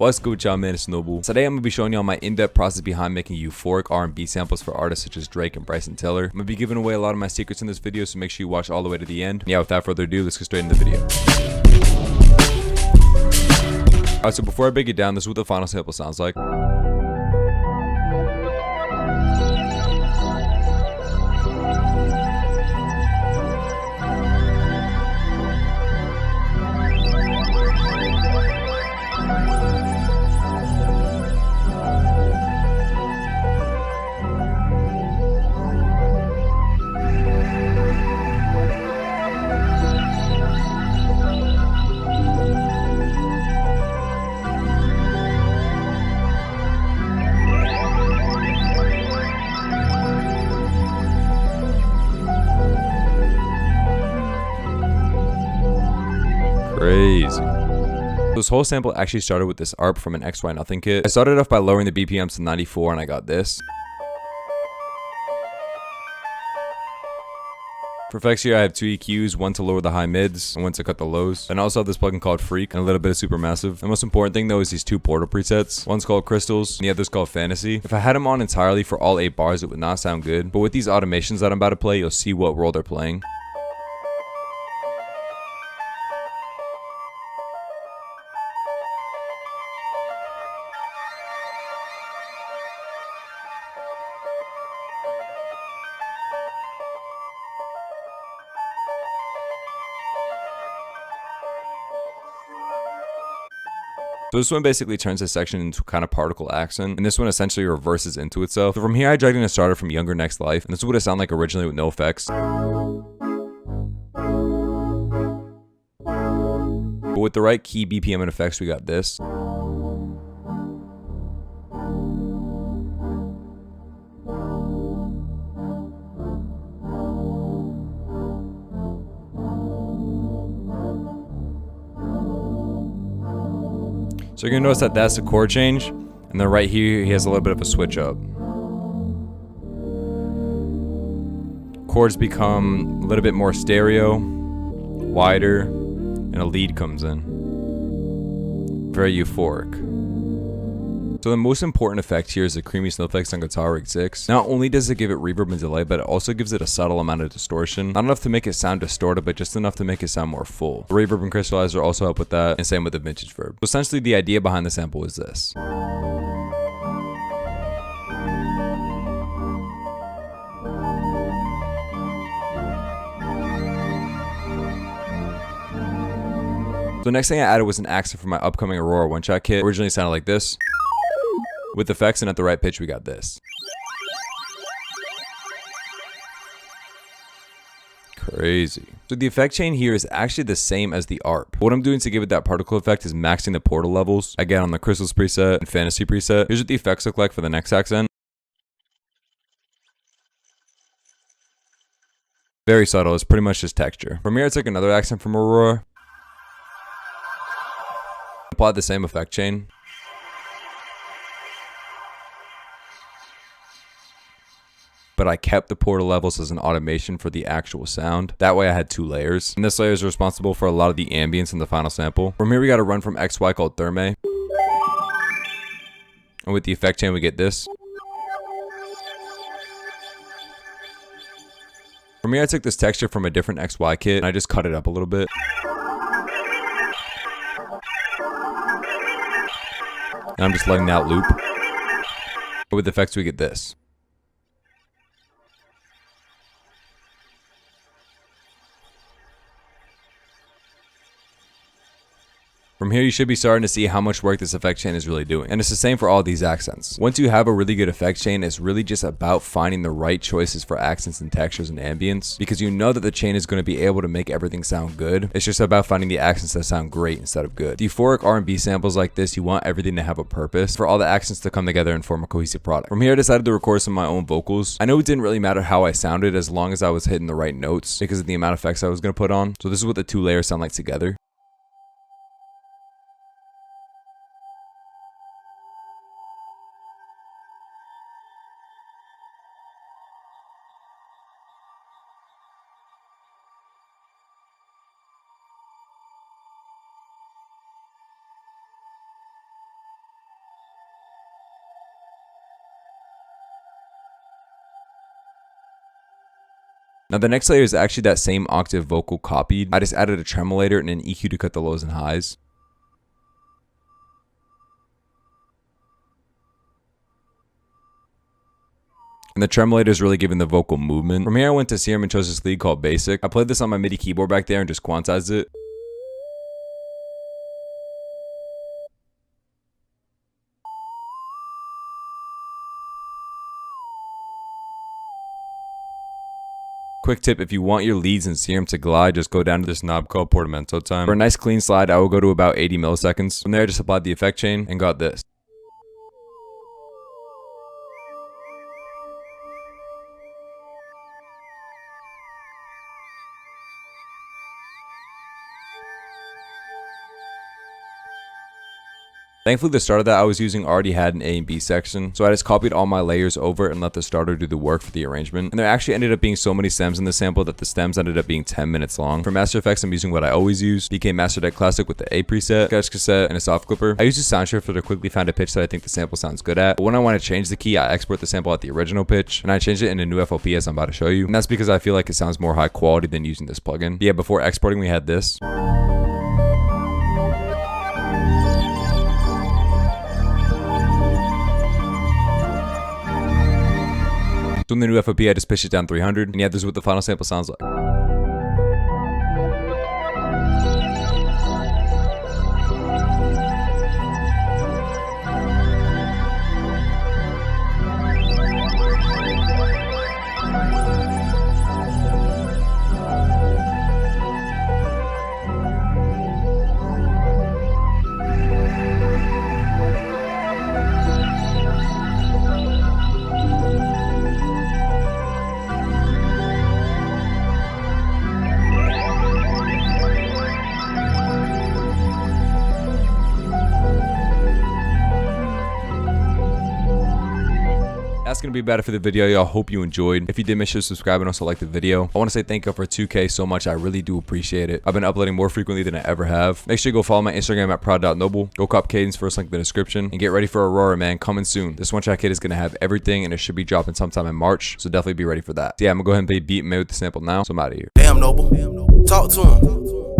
What's good, y'all, man? It's Noble. Today I'm going to be showing y'all my in-depth process behind making euphoric R&B samples for artists such as Drake and Bryson Tiller. I'm going to be giving away a lot of my secrets in this video, so make sure you watch all the way to the end. Yeah, without further ado, let's get straight into the video. Alright, so before I break it down, this is what the final sample sounds like. Crazy. This whole sample actually started with this ARP from an XY Nothing kit. I started off by lowering the BPMs to 94 and I got this. For effects here, I have two EQs, one to lower the high mids and one to cut the lows. And I also have this plugin called Freak and a little bit of Supermassive. The most important thing though is these two portal presets. One's called Crystals and the other's called Fantasy. If I had them on entirely for all 8 bars, it would not sound good. But with these automations that I'm about to play, you'll see what role they're playing. So this one basically turns this section into kind of particle accent, and this one essentially reverses into itself. So from here, I dragged in a starter from Younger Next Life, and this is what it sounded like originally with no effects. But with the right key, BPM, and effects, we got this. So you're gonna notice that that's a chord change, and then right here he has a little bit of a switch up. Chords become a little bit more stereo, wider, and a lead comes in. Very euphoric. So the most important effect here is the creamy snowflakes on Guitar Rig 6. Not only does it give it reverb and delay, but it also gives it a subtle amount of distortion. Not enough to make it sound distorted, but just enough to make it sound more full. The reverb and crystallizer also help with that, and same with the vintage verb. So essentially the idea behind the sample is this. So the next thing I added was an accent for my upcoming Aurora one-shot kit. It originally sounded like this. With effects and at the right pitch, we got this. Crazy. So the effect chain here is actually the same as the ARP. What I'm doing to give it that particle effect is maxing the portal levels. Again, on the Crystals preset and Fantasy preset. Here's what the effects look like for the next accent. Very subtle. It's pretty much just texture. From here, I took another accent from Aurora. Applied the same effect chain. But I kept the portal levels as an automation for the actual sound. That way I had 2 layers. And this layer is responsible for a lot of the ambience in the final sample. From here we got a run from XY called Therme. And with the effect chain we get this. From here I took this texture from a different XY kit and I just cut it up a little bit. And I'm just letting that loop. But with effects we get this. From here, you should be starting to see how much work this effect chain is really doing. And it's the same for all these accents. Once you have a really good effect chain, it's really just about finding the right choices for accents and textures and ambience, because you know that the chain is going to be able to make everything sound good. It's just about finding the accents that sound great instead of good. The euphoric R&B samples like this, you want everything to have a purpose, for all the accents to come together and form a cohesive product. From here, I decided to record some of my own vocals. I know it didn't really matter how I sounded as long as I was hitting the right notes because of the amount of effects I was going to put on. So this is what the 2 layers sound like together. Now the next layer is actually that same octave vocal copied. I just added a tremolator and an EQ to cut the lows and highs. And the tremolator is really giving the vocal movement. From here I went to Serum and chose this lead called Basic. I played this on my MIDI keyboard back there and just quantized it. Quick tip, if you want your leads in Serum to glide, just go down to this knob called Portamento Time. For a nice clean slide, I will go to about 80 milliseconds. From there I just applied the effect chain and got this. Thankfully, the starter that I was using already had an A and B section, so I just copied all my layers over and let the starter do the work for the arrangement. And there actually ended up being so many stems in the sample that the stems ended up being 10 minutes long. For master effects, I'm using what I always use, BK Master Deck Classic with the A preset, sketch cassette, and a soft clipper. I use a sound shifter to quickly find a pitch that I think the sample sounds good at. But when I want to change the key, I export the sample at the original pitch, and I change it in a new FOP as I'm about to show you. And that's because I feel like it sounds more high quality than using this plugin. But yeah, before exporting, we had this. So in the new FOP, I just pitched it down 300, and yeah, this is what the final sample sounds like. That's gonna be about it for the video, y'all. Hope you enjoyed. If you did, make sure to subscribe and also like the video. I want to say thank you for 2K so much. I really do appreciate it. I've been uploading more frequently than I ever have. Make sure you go follow my Instagram at proud.noble. Go cop Cadence, first link in the description, and get ready for Aurora, man. Coming soon. This one track kit is gonna have everything, and it should be dropping sometime in March, so definitely be ready for that. So yeah, I'm gonna go ahead and play beat made with the sample now, so I'm out of here. Damn, Noble. Talk to him.